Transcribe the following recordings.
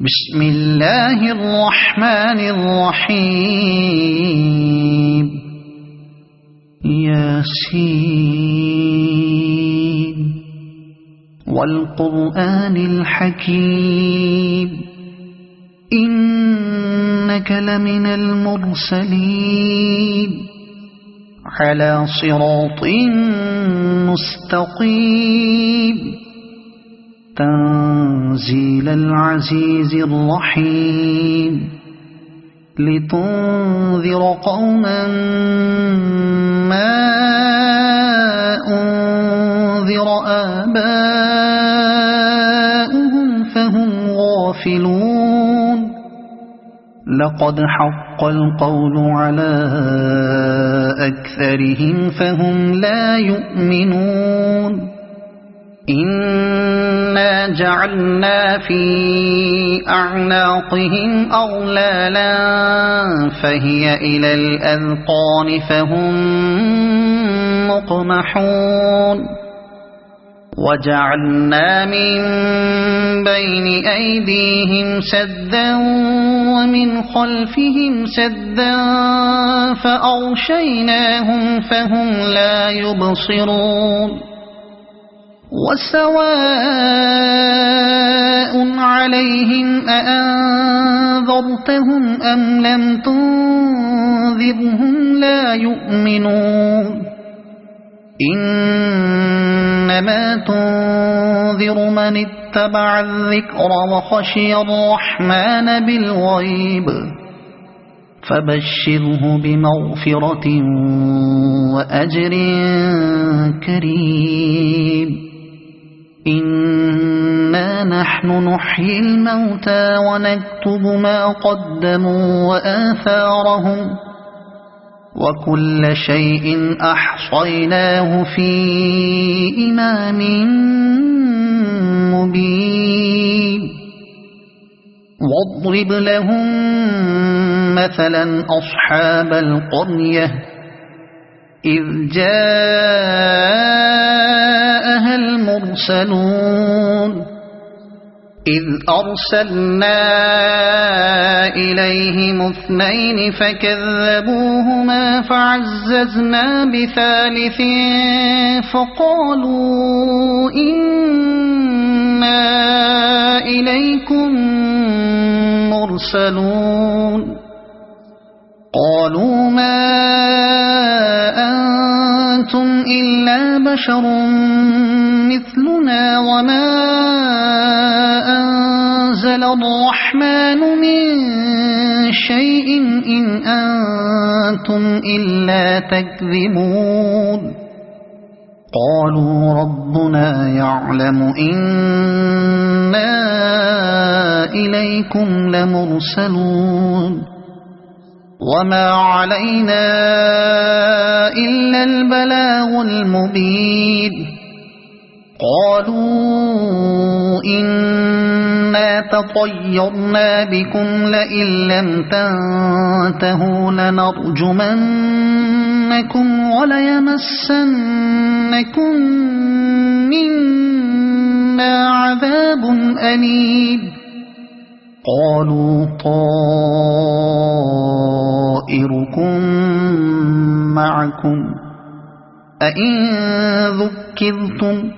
بسم الله الرحمن الرحيم ياسين والقرآن الحكيم إنك لمن المرسلين على صراط مستقيم تنزيل العزيز الرحيم لتنذر قوما ما أنذر آباؤهم فهم غافلون لقد حق القول على أكثرهم فهم لا يؤمنون إنا جعلنا في أعناقهم أغلالا فهي إلى الأذقان فهم مقمحون وجعلنا من بين أيديهم سدا ومن خلفهم سدا فأغشيناهم فهم لا يبصرون وسواء عليهم أأنذرتهم أم لم تنذرهم لا يؤمنون إنما تنذر من اتبع الذكر وخشي الرحمن بالغيب فبشره بمغفرة وأجر كريم إنا نحن نحيي الموتى ونكتب ما قدموا وآثارهم وكل شيء أحصيناه في إمام مبين واضرب لهم مثلا أصحاب القرية إذ جاءها المرسلون إذ أرسلنا إليهم اثنين فكذبوهما فعززنا بثالث فقالوا إنا إليكم مرسلون قالوا ما أنتم إلا بشر مثلنا وما أنزل الرحمن من شيء إن أنتم إلا تكذبون قالوا ربنا يعلم إنا إليكم لمرسلون وما علينا إلا البلاغ المبين قالوا إنا تطيرنا بكم لئن لم تنتهوا لنرجمنكم وليمسنكم منا عذاب أليم قالوا طائركم معكم أئن ذكرتم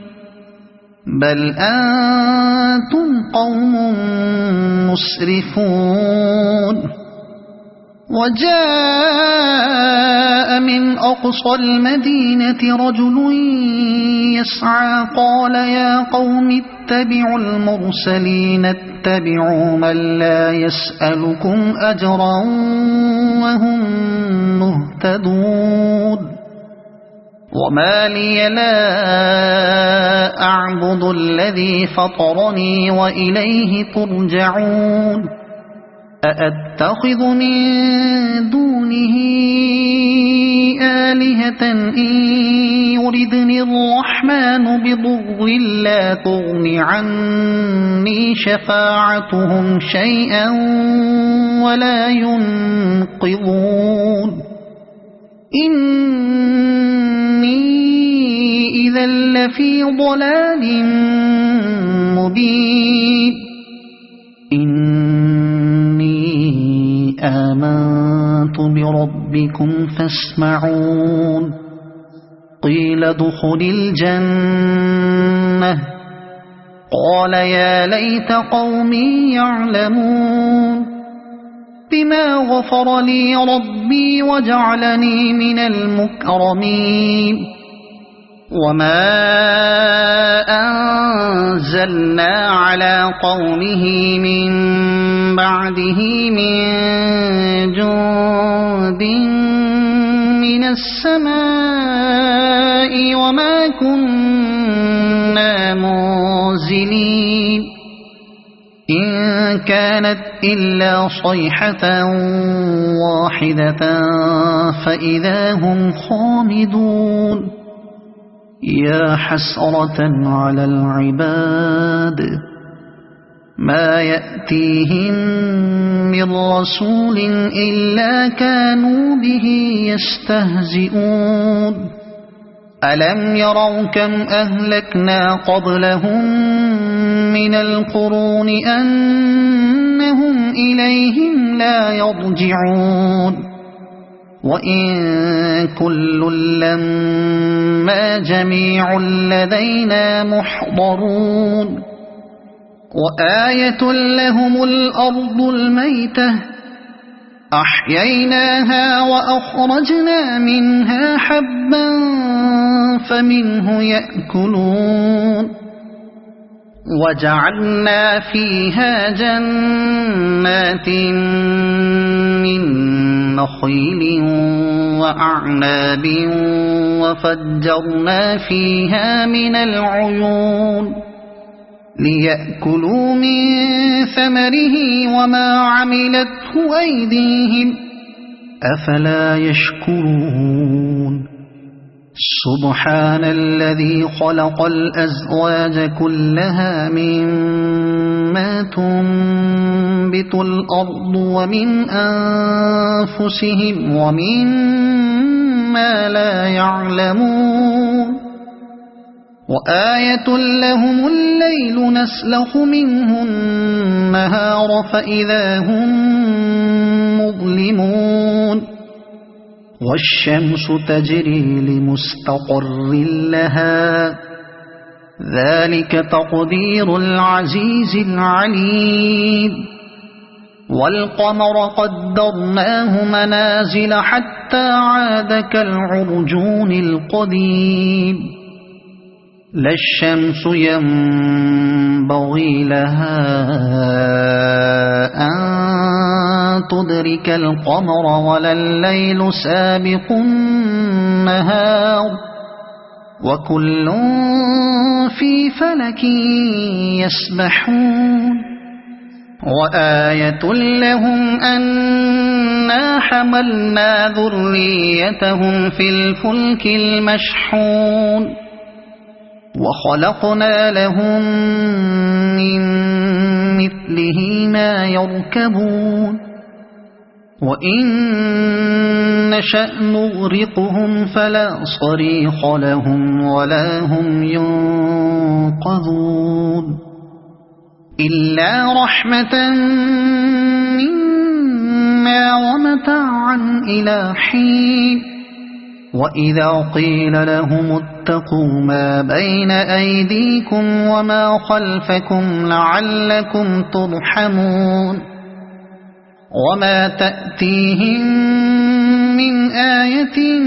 بل أنتم قوم مسرفون وجاء من أقصى المدينة رجل يسعى قال يا قوم اتبعوا المرسلين اتبعوا من لا يسألكم أجرا وهم مهتدون وما لي لا أعبد الذي فطرني وإليه ترجعون أأتخذ من دونه آلهة إن يردني الرحمن بضر لا تغن عني شفاعتهم شيئا ولا ينقذون إني إذا لفي ضلال مبين آمنت بربكم فاسمعون قيل ادخل الجنة قال يا ليت قومي يعلمون بما غفر لي ربي وجعلني من المكرمين وما أنزلنا على قومه من بعده من جند من السماء وما كنا منزلين إن كانت إلا صيحة واحدة فإذا هم خامدون يا حسرة على العباد ما يأتيهم من رسول إلا كانوا به يستهزئون ألم يروا كم أهلكنا قبلهم من القرون أنهم إليهم لا يرجعون وإن كل لما جميع لدينا محضرون وآية لهم الأرض الميتة أحييناها وأخرجنا منها حبا فمنه يأكلون وجعلنا فيها جنات من نخيل وأعناب وفجرنا فيها من العيون ليأكلوا من ثمره وما عملته أيديهم أفلا يشكرون سبحان الذي خلق الأزواج كلها مما تنبت الأرض ومن أنفسهم ومما لا يعلمون وآية لهم الليل نسلخ منه النهار فإذا هم مظلمون والشمس تجري لمستقر لها ذلك تقدير العزيز العليم والقمر قدرناه منازل حتى عاد كالعرجون القديم لا الشمس ينبغي لها أن تدرك القمر ولا الليل سابق النهار وكل في فلك يسبحون وآية لهم أنا حملنا ذريتهم في الفلك المشحون وخلقنا لهم من مثله ما يركبون وإن نشأ نغرقهم فلا صريخ لهم ولا هم ينقذون إلا رحمة منا ومتاعا إلى حين وإذا قيل لهم اتقوا ما بين أيديكم وما خلفكم لعلكم ترحمون وما تأتيهم من آية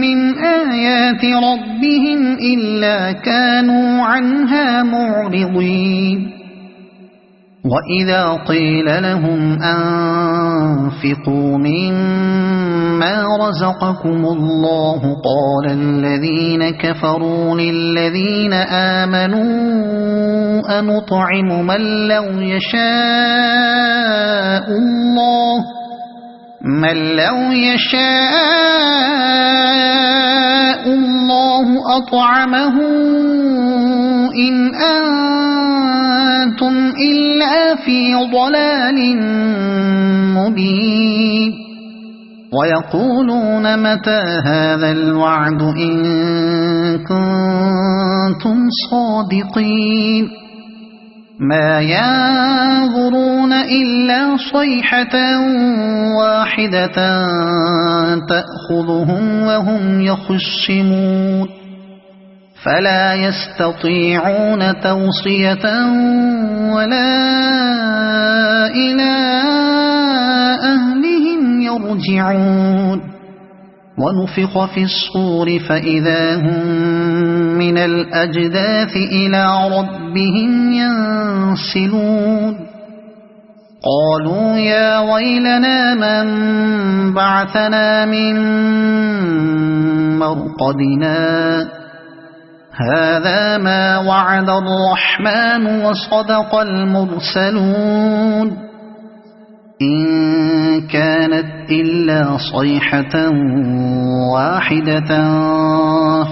من آيات ربهم إلا كانوا عنها معرضين وإذا قيل لهم أنفقوا مما رزقكم الله قال الذين كفروا للذين آمنوا أنطعم من لو يشاء الله أطعمه إن أنتم إلا في ضلال مبين ويقولون متى هذا الوعد إن كنتم صادقين ما ينظرون إلا صيحة واحدة تأخذهم وهم يخصمون فلا يستطيعون توصية ولا إلى أهلهم يرجعون ونفخ في الصور فإذا هم من الأجداث إلى ربهم ينسلون قالوا يا ويلنا من بعثنا من مرقدنا هذا ما وعد الرحمن وصدق المرسلون إن كانت إلا صيحة واحدة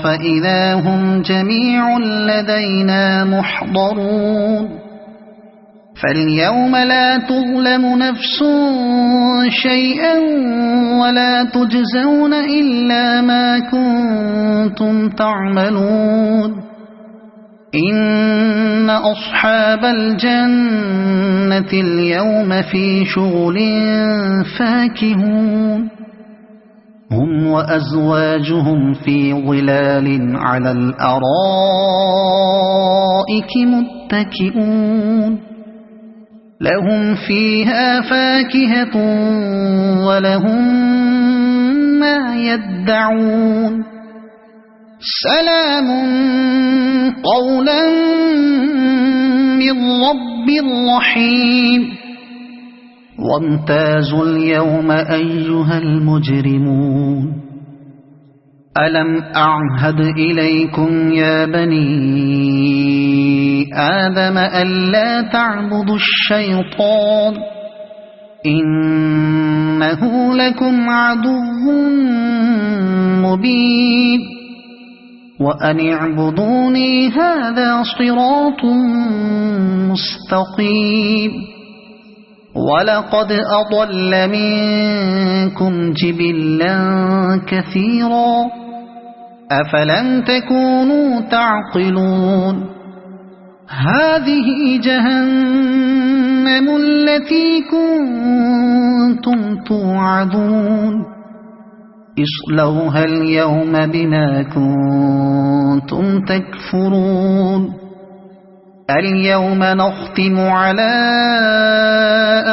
فإذا هم جميع لدينا محضرون فاليوم لا تظلم نفس شيئا ولا تجزون إلا ما كنتم تعملون إن أصحاب الجنة اليوم في شغل فاكهون هم وأزواجهم في ظلال على الأرائك متكئون لهم فيها فاكهة ولهم ما يدعون سلام قولا من رب رحيم وامتازوا اليوم أيها المجرمون ألم أعهد إليكم يا بني آدم ألا تعبدوا الشيطان إنه لكم عدو مبين وأن اعبدوني هذا صراط مستقيم ولقد أضل منكم جبلا كثيرا أفلم تكونوا تعقلون هذه جهنم التي كنتم توعدون اصلوها اليوم بما كنتم تكفرون اليوم نختم على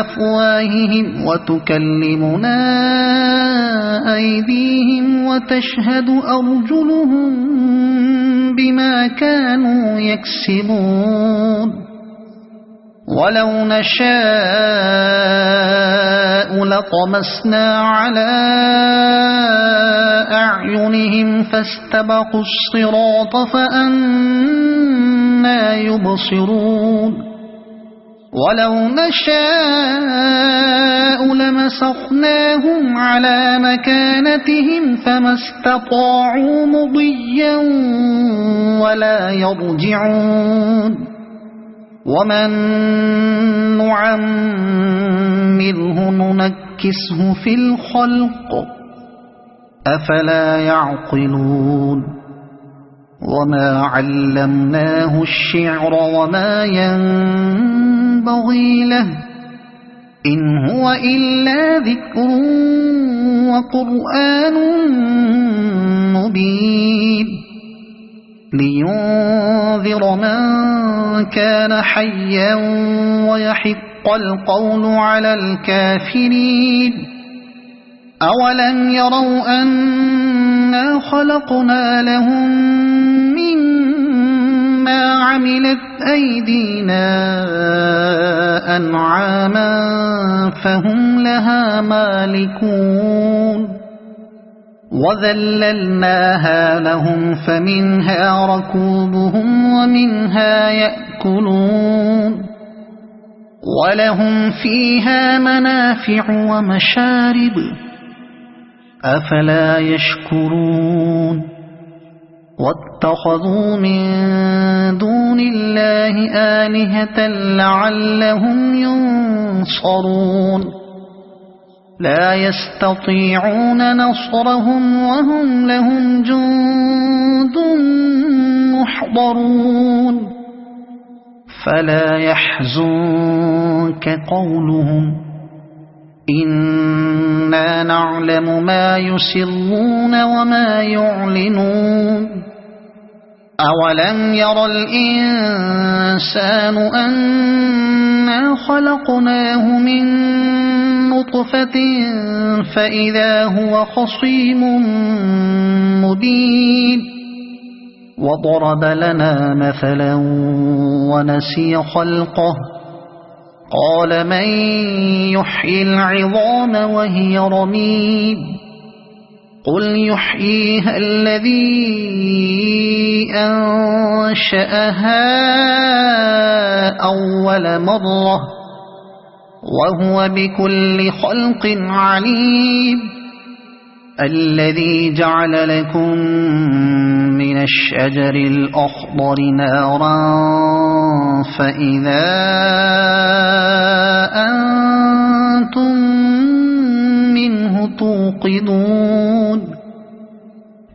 أفواههم وتكلمنا أيديهم وتشهد أرجلهم بما كانوا يكسبون ولو نشاء لطمسنا على أعينهم فاستبقوا الصراط فأنى يبصرون ولو نشاء لمسخناهم على مكانتهم فما استطاعوا مضيا ولا يرجعون ومن نعمره ننكسه في الخلق أفلا يعقلون وما علمناه الشعر وما ينبغي له إن هو إلا ذكر وقرآن مبين لينذر من كان حيا ويحق القول على الكافرين أولم يروا أنا خلقنا لهم مما عملت أيدينا أنعاما فهم لها مالكون وذللناها لهم فمنها ركوبهم ومنها يأكلون ولهم فيها منافع ومشارب أفلا يشكرون واتخذوا من دون الله آلهة لعلهم ينصرون لا يستطيعون نصرهم وهم لهم جند محضرون فلا يحزنك قولهم إنا نعلم ما يسرون وما يعلنون أولم ير الإنسان أنا خلقناه من نطفة فإذا هو خصيم مبين وضرب لنا مثلا ونسي خلقه قال من يحيي العظام وهي رميم قل يحييها الذي أنشأها أول مرة وهو بكل خلق عليم الذي جعل لكم من الشجر الأخضر نارا فإذا أنتم منه توقدون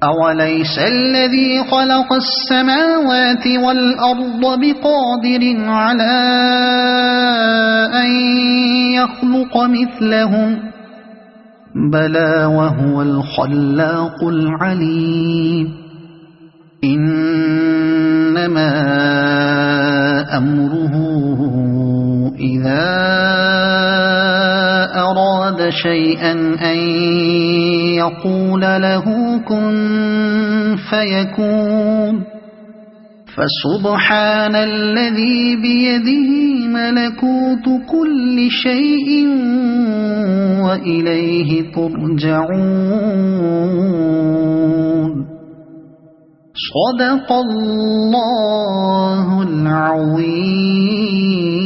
أوليس الذي خلق السماوات والأرض بقادر على أن يخلق مثلهم بلى وهو الخلاق العليم إنما أمره إذا أراد شيئا أن يقول له كن فيكون فسبحان الذي بيده ملكوت كل شيء وإليه ترجعون صدق الله العظيم.